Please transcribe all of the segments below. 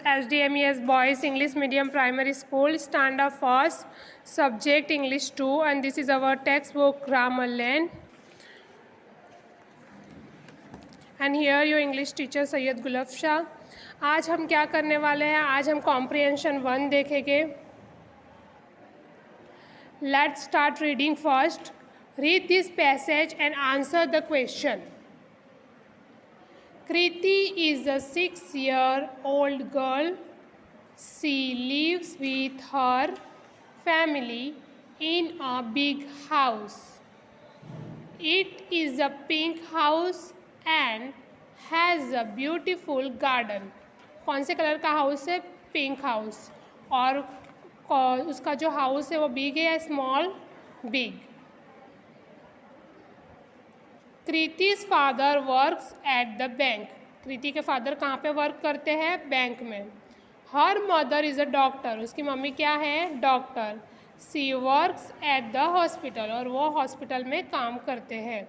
SDMES Boys English Medium Primary School, Standard First, Subject English 2, and this is our textbook Grammar Lane. And here your English teacher Syed गुलाब शाह. आज हम क्या करने वाले हैं? आज हम कॉम्प्रिहेंशन 1 देखेंगे. Let's start reading first. Read this passage and answer the question. Kriti is a 6-year-old girl. She lives with her family in a big house. It is a pink house and has a beautiful garden. कौन से colour का house है? Pink house. और उसका जो house है वो big है या small? Big. Kriti's father works at the bank. Kriti के फादर कहाँ पे वर्क करते हैं? बैंक में. Her mother is a doctor. उसकी मम्मी क्या है? Doctor. She works at the hospital. और वो हॉस्पिटल में काम करते हैं.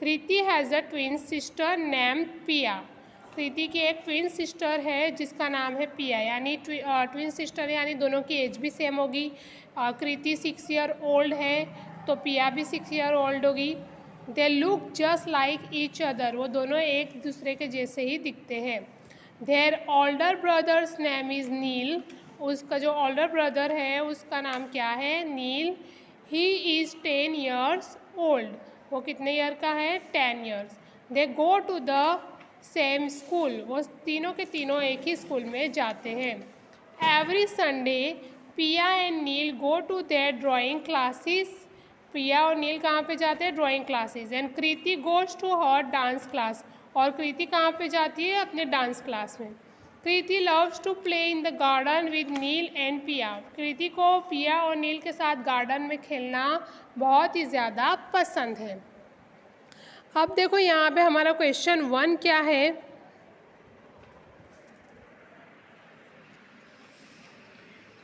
Kriti has a twin sister name Piya. Kriti की एक ट्विन सिस्टर है जिसका नाम है पिया. यानी ट्विन सिस्टर यानी दोनों की एज भी सेम होगी. कृति 6 ईयर ओल्ड है तो पिया भी 6 ईयर ओल्ड होगी. They look just like each other. वो दोनों एक दूसरे के जैसे ही दिखते हैं. Their older brother's name is Neel. उसका जो ओल्डर ब्रदर है उसका नाम क्या है? Neel. He is 10 years old. वो कितने ईयर का है? 10 years. They go to the same school. वो तीनों के तीनों एक ही स्कूल में जाते हैं. Every Sunday Pia and Neel go to their drawing classes. Pia और नील कहाँ पे जाते हैं? Drawing classes. And Kriti goes to her dance class. और कृति कहाँ पे जाती है? अपने डांस क्लास में. Kriti loves to play in the garden with Neel and Piya. Kriti को पिया और नील के साथ गार्डन में खेलना बहुत ही ज़्यादा पसंद है. अब देखो यहाँ पे हमारा क्वेश्चन 1 क्या है?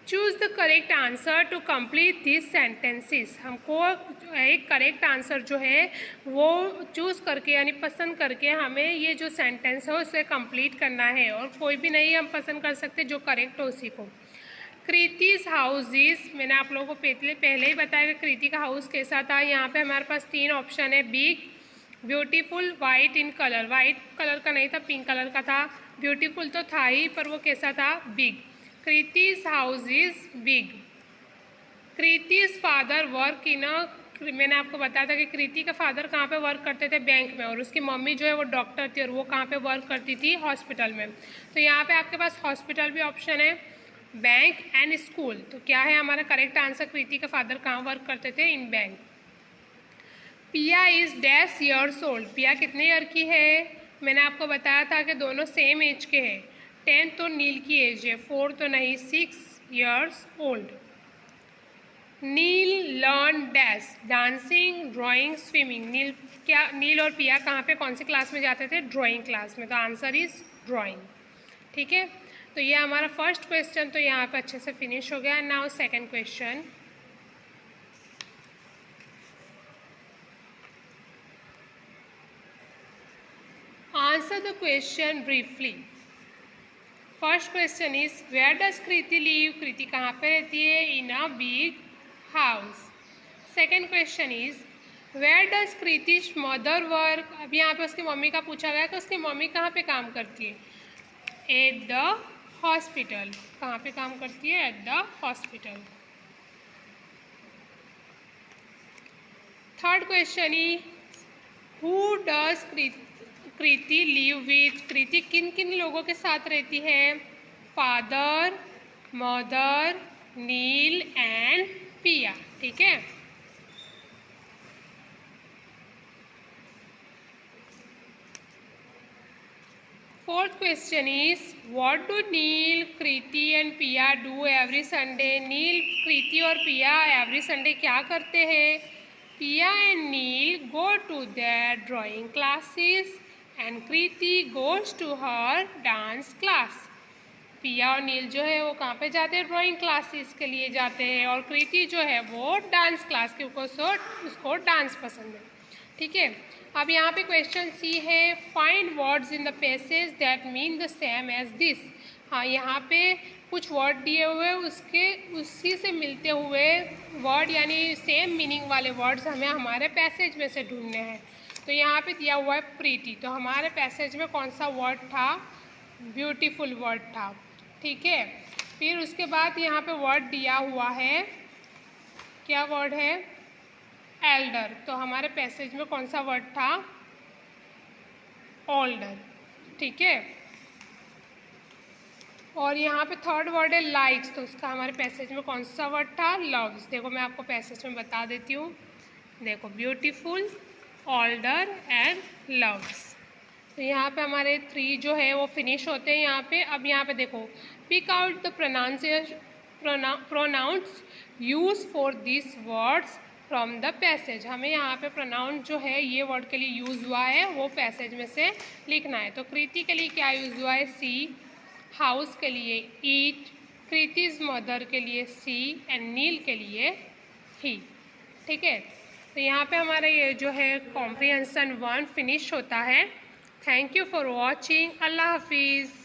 Choose the correct answer to complete this sentences. हमको एक करेक्ट आंसर जो है वो चूज़ करके यानी पसंद करके हमें ये जो सेंटेंस है उसे कंप्लीट करना है. और कोई भी नहीं हम पसंद कर सकते, जो करेक्ट हो उसी को. कृति's हाउस इज. मैंने आप लोगों को पहले ही बताया कि कृति का हाउस कैसा था. यहाँ पे हमारे पास 3 ऑप्शन है. Big, beautiful, white in colour. White colour का नहीं था, पिंक कलर का था. ब्यूटीफुल तो था ही पर वो कैसा था? Big. Kriti's house is big. Kriti's father work in a. मैंने आपको बताया था कि कृति का फादर कहाँ पे वर्क करते थे? बैंक में. और उसकी मम्मी जो है वो डॉक्टर थी और वो कहाँ पे वर्क करती थी? हॉस्पिटल में. तो यहाँ पे आपके पास हॉस्पिटल भी ऑप्शन है, बैंक एंड स्कूल. तो क्या है हमारा करेक्ट आंसर? कृति का फादर कहाँ वर्क करते थे? इन बैंक. पिया इज़ डैश ईयर्स ओल्ड. पिया कितने ईयर की है? मैंने आपको बताया था कि दोनों सेम एज के हैं. 10 तो नील की एज है, 4 तो नहीं, 6 years old. Neel learn dash dancing, drawing, swimming. Neel और पिया कहाँ पे कौन सी क्लास में जाते थे? ड्राइंग क्लास में. तो आंसर इज ड्राइंग. ठीक है. तो ये हमारा फर्स्ट क्वेश्चन तो यहाँ पे अच्छे से फिनिश हो गया. Now second question. Answer the question briefly. First question is where does Kriti live. Kriti कहाँ पे रहती है? In a big house. Second question is where does Kriti's mother work. अब यहाँ पे उसकी मम्मी का पूछा गया कि उसकी मम्मी कहाँ पे काम करती है? At the hospital. कहाँ पे काम करती है? At the hospital. Third question is who does Kriti live with. Kriti किन किन लोगों के साथ रहती है? Father, mother, nil and Pia. ठीक है. Fourth question is what do Neel, Kriti and Pia do every Sunday. Neel, Kriti और पिया एवरी संडे क्या करते हैं? Pia and Neel go to their drawing classes and Kriti goes to her dance class. Pia और नील जो है वो कहाँ पे जाते हैं? ड्राइंग क्लासेस के लिए जाते हैं. और कृति जो है वो डांस क्लास के उसको डांस पसंद है. ठीक है. अब यहाँ पे क्वेश्चन सी है find words in the passage that mean the same as this. हाँ, यहाँ पे कुछ वर्ड दिए हुए उसी से मिलते हुए वर्ड यानी सेम मीनिंग वाले वर्ड्स हमें हमारे पैसेज में से ढूंढने हैं। तो यहाँ पे दिया हुआ है प्रीटी, तो हमारे पैसेज में कौन सा वर्ड था? ब्यूटीफुल वर्ड था। ठीक है, फिर उसके बाद यहाँ पे वर्ड दिया हुआ है, क्या वर्ड है? एल्डर। तो हमारे पैसेज में कौन सा वर्ड था? ओल्डर। ठीक है, और यहाँ पे थर्ड वर्ड है लाइक्स, तो उसका हमारे पैसेज में कौन सा वर्ड था? लव्स। देखो मैं आपको पैसेज में बता देती हूँ, देखो ब्यूटीफुल, ओल्डर एंड लव्स। तो यहाँ पे हमारे 3 जो है वो फिनिश होते हैं यहाँ पे। अब यहाँ पे देखो, pick out the pronouns use for this words from the passage. हमें यहाँ पे प्रोनाउन जो है ये वर्ड के लिए यूज़ हुआ है वो पैसेज में से लिखना है। तो कृति के लिए क्या यूज़ हुआ है? सी। हाउस के लिए ईट, कृतिज मदर के लिए सी एंड नील के लिए ही। ठीक है, तो यहाँ पे हमारा ये जो है कॉम्प्रिहेंशन 1 फिनिश होता है। Thank you for watching. अल्लाह हाफिज़।